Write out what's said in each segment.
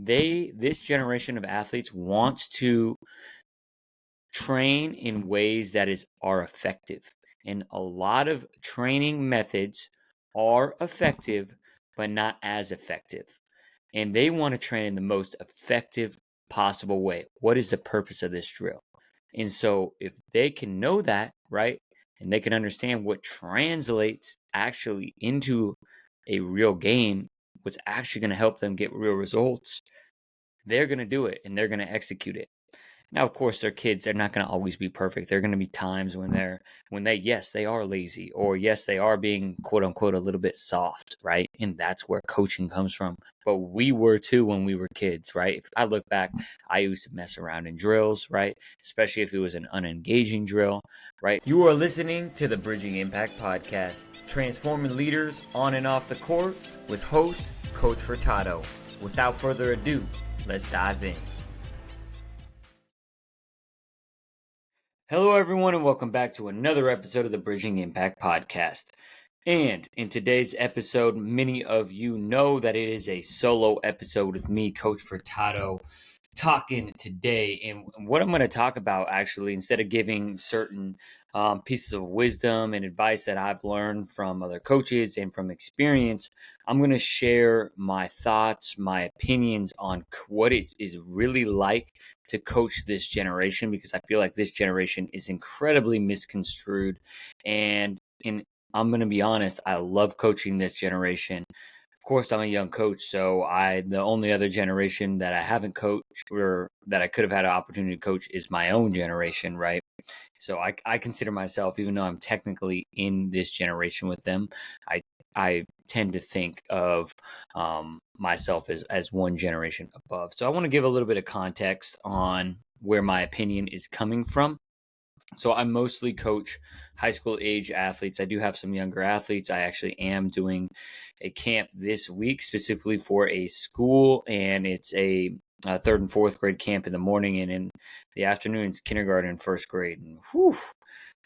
this generation of athletes wants to train in ways that are effective. And a lot of training methods are effective, but not as effective. And they want to train in the most effective possible way. What is the purpose of this drill? And so if they can know that, right, and they can understand what translates actually into a real game, what's actually going to help them get real results, they're going to do it and they're going to execute it. Now, of course, they're kids. They're not going to always be perfect. There are going to be times when yes, they are lazy, or yes, they are being quote unquote a little bit soft, right? And that's where coaching comes from. But we were too when we were kids, right? If I look back, I used to mess around in drills, right? Especially if it was an unengaging drill, right? You are listening to the Bridging Impact Podcast, transforming leaders on and off the court with host Coach Furtado. Without further ado, let's dive in. Hello, everyone, and welcome back to another episode of the Bridging Impact Podcast. And in today's episode, many of you know that it is a solo episode with me, Coach Furtado, talking today. And what I'm going to talk about, actually, instead of giving certain pieces of wisdom and advice that I've learned from other coaches and from experience, I'm going to share my thoughts, my opinions on what it is really like to coach this generation, because I feel like this generation is incredibly misconstrued. And I'm going to be honest, I love coaching this generation. Of course, I'm a young coach, so the only other generation that I haven't coached or that I could have had an opportunity to coach is my own generation, right? So I consider myself, even though I'm technically in this generation with them, I tend to think of myself as one generation above. So I want to give a little bit of context on where my opinion is coming from. So I mostly coach high school age athletes. I do have some younger athletes. I actually am doing a camp this week specifically for a school, and it's a third and fourth grade camp in the morning, and in the afternoon it's kindergarten and first grade. And whew,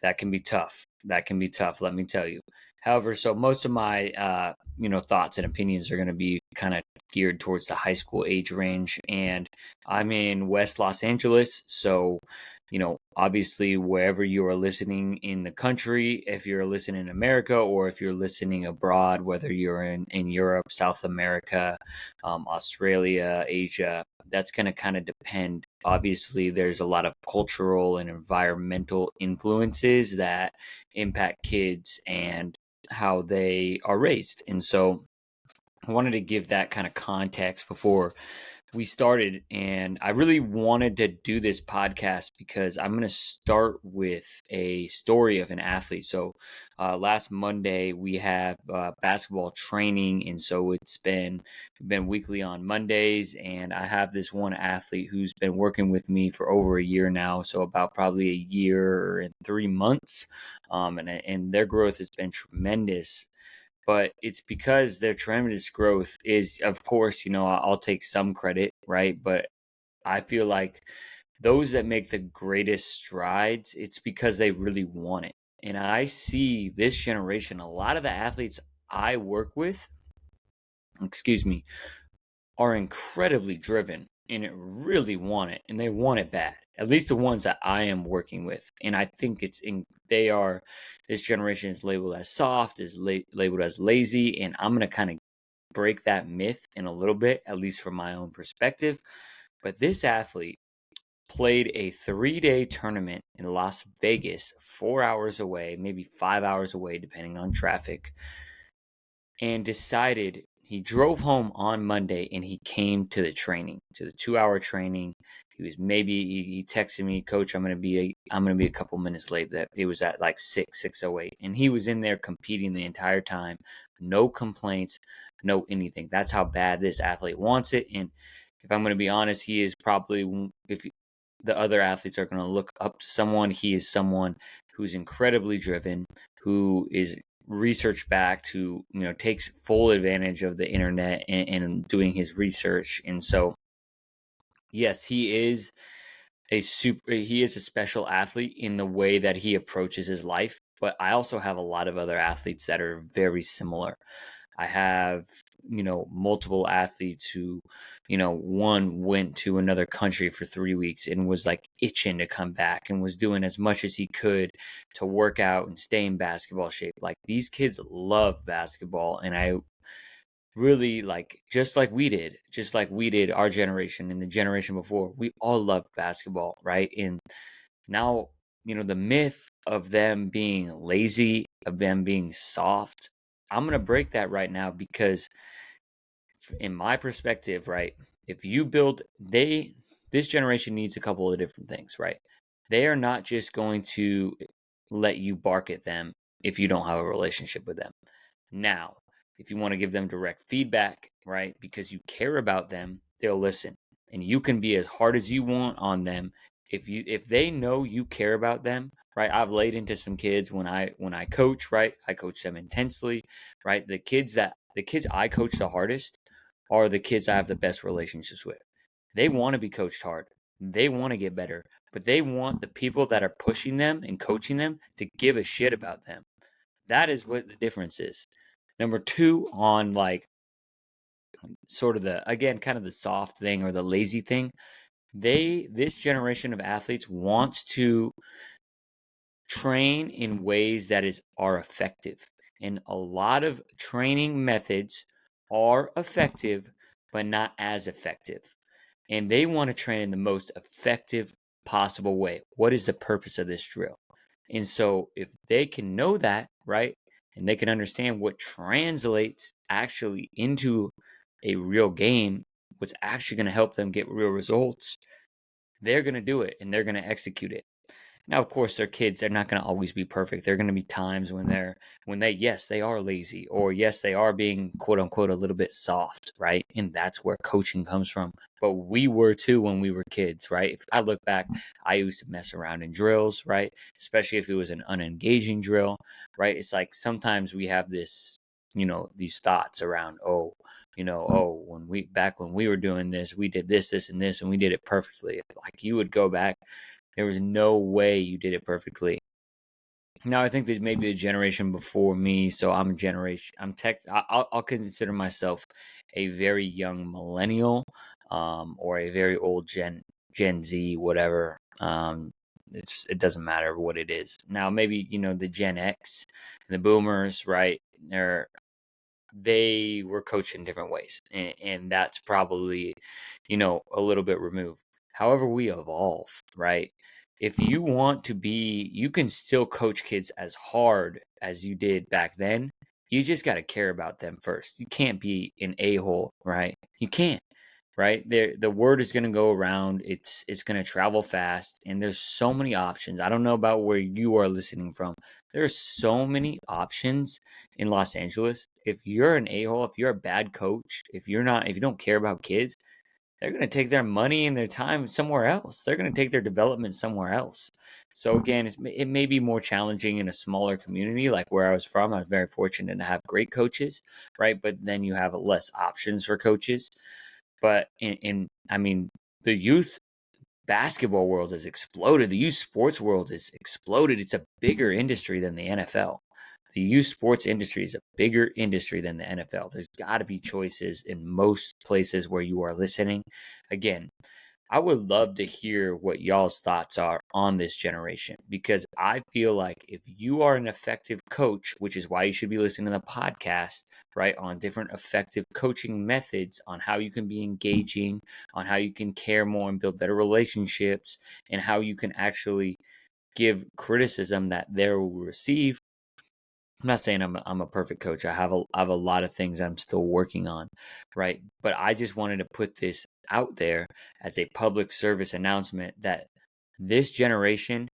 that can be tough. That can be tough, let me tell you. However, so most of my thoughts and opinions are going to be kind of geared towards the high school age range, and I'm in West Los Angeles, so obviously wherever you are listening in the country, if you're listening in America or if you're listening abroad, whether you're in Europe, South America, Australia, Asia, that's going to kind of depend. Obviously, there's a lot of cultural and environmental influences that impact kids and how they are raised. And so I wanted to give that kind of context before we started, and I really wanted to do this podcast because I'm going to start with a story of an athlete. So last Monday we have basketball training, and so it's been weekly on Mondays, and I have this one athlete who's been working with me for over a year now, so about probably a year and 3 months, and their growth has been tremendous. But it's because their tremendous growth is, of course, I'll take some credit, right? But I feel like those that make the greatest strides, it's because they really want it. And I see this generation, a lot of the athletes I work with, are incredibly driven and really want it, and they want it bad. At least the ones that I am working with, and I think this generation is labeled as soft, is labeled as lazy, and I'm gonna kind of break that myth in a little bit, at least from my own perspective. But this athlete played a 3-day tournament in Las Vegas, 4 hours away, maybe 5 hours away, depending on traffic, and decided he drove home on Monday and he came to the 2-hour training. He texted me, Coach, I'm gonna be a couple minutes late. That it was at like 6:08, and he was in there competing the entire time, no complaints, no anything. That's how bad this athlete wants it. And if I'm gonna be honest, he is probably, if the other athletes are gonna look up to someone, he is someone who's incredibly driven, who is research backed, who takes full advantage of the internet and doing his research. And so yes, he is a special athlete in the way that he approaches his life, but I also have a lot of other athletes that are very similar. I have multiple athletes who, one went to another country for 3 weeks and was like itching to come back and was doing as much as he could to work out and stay in basketball shape. Like, these kids love basketball, and I really, like, just like we did, our generation and the generation before, we all loved basketball, right? And now, the myth of them being lazy, of them being soft, I'm going to break that right now, because in my perspective, right, if you build, this generation needs a couple of different things, right? They are not just going to let you bark at them if you don't have a relationship with them. Now, if you want to give them direct feedback, right, because you care about them, they'll listen. And you can be as hard as you want on them. If they know you care about them, right? I've laid into some kids when I coach, right? I coach them intensely, right? The kids I coach the hardest are the kids I have the best relationships with. They want to be coached hard. They want to get better, but they want the people that are pushing them and coaching them to give a shit about them. That is what the difference is. Number two, on like sort of the, again, kind of the soft thing or the lazy thing, this generation of athletes wants to train in ways that are effective. And a lot of training methods are effective, but not as effective. And they want to train in the most effective possible way. What is the purpose of this drill? And so if they can know that, right, and they can understand what translates actually into a real game, what's actually going to help them get real results, they're going to do it and they're going to execute it. Now, of course, they're kids. They're not going to always be perfect. There are going to be times yes, they are lazy, or yes, they are being quote unquote a little bit soft, right? And that's where coaching comes from. But we were too when we were kids, right? If I look back, I used to mess around in drills, right? Especially if it was an unengaging drill, right? It's like sometimes we have these thoughts around, when we were doing this, we did this, this, and this, and we did it perfectly. Like, you would go back, there was no way you did it perfectly. Now, I think that maybe the generation before me, so I'm a generation, I'll consider myself a very young millennial, or a very old Gen Z, whatever. It doesn't matter what it is. Now, maybe, the Gen X and the boomers, right? They were coached in different ways, and that's probably, a little bit removed. However, we evolve, right? If you want to be, you can still coach kids as hard as you did back then. You just got to care about them first. You can't be an a-hole, right? You can't, right? The word is going to go around. It's going to travel fast, and there's so many options. I don't know about where you are listening from. There's so many options in Los Angeles. If you're an a-hole, if you're a bad coach, if you don't care about kids, they're going to take their money and their time somewhere else. They're going to take their development somewhere else. So again, it may be more challenging in a smaller community, like where I was from. I was very fortunate to have great coaches, right? But then you have less options for coaches. But the youth basketball world has exploded. The youth sports world has exploded. It's a bigger industry than the NFL. The youth sports industry is a bigger industry than the NFL. There's got to be choices in most places where you are listening. Again, I would love to hear what y'all's thoughts are on this generation, because I feel like if you are an effective coach, which is why you should be listening to the podcast, right, on different effective coaching methods, on how you can be engaging, on how you can care more and build better relationships, and how you can actually give criticism that they will receive. I'm not saying I'm a perfect coach. I have a lot of things I'm still working on, right? But I just wanted to put this out there as a public service announcement that this generation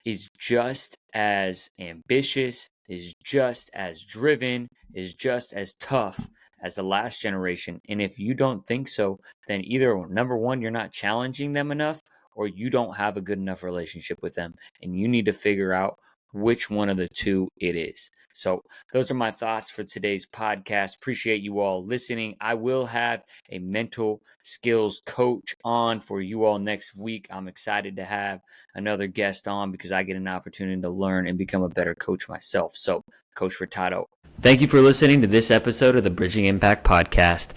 is just as ambitious, is just as driven, is just as tough as the last generation. And if you don't think so, then either number one, you're not challenging them enough, or you don't have a good enough relationship with them, and you need to figure out which one of the two it is. So those are my thoughts for today's podcast. Appreciate you all listening. I will have a mental skills coach on for you all next week. I'm excited to have another guest on because I get an opportunity to learn and become a better coach myself. So, Coach Furtado, thank you for listening to this episode of the Bridging Impact Podcast.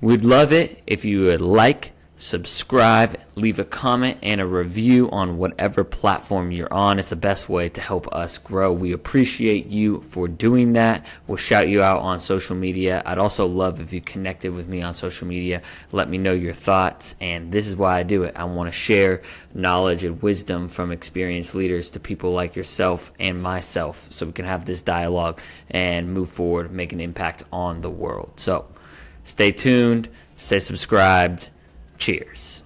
We'd love it if you would like, subscribe, leave a comment and a review on whatever platform you're on. It's the best way to help us grow. We appreciate you for doing that. We'll shout you out on social media. I'd also love if you connected with me on social media. Let me know your thoughts. And this is why I do it. I want to share knowledge and wisdom from experienced leaders to people like yourself and myself so we can have this dialogue and move forward, make an impact on the world. So stay tuned, stay subscribed. Cheers.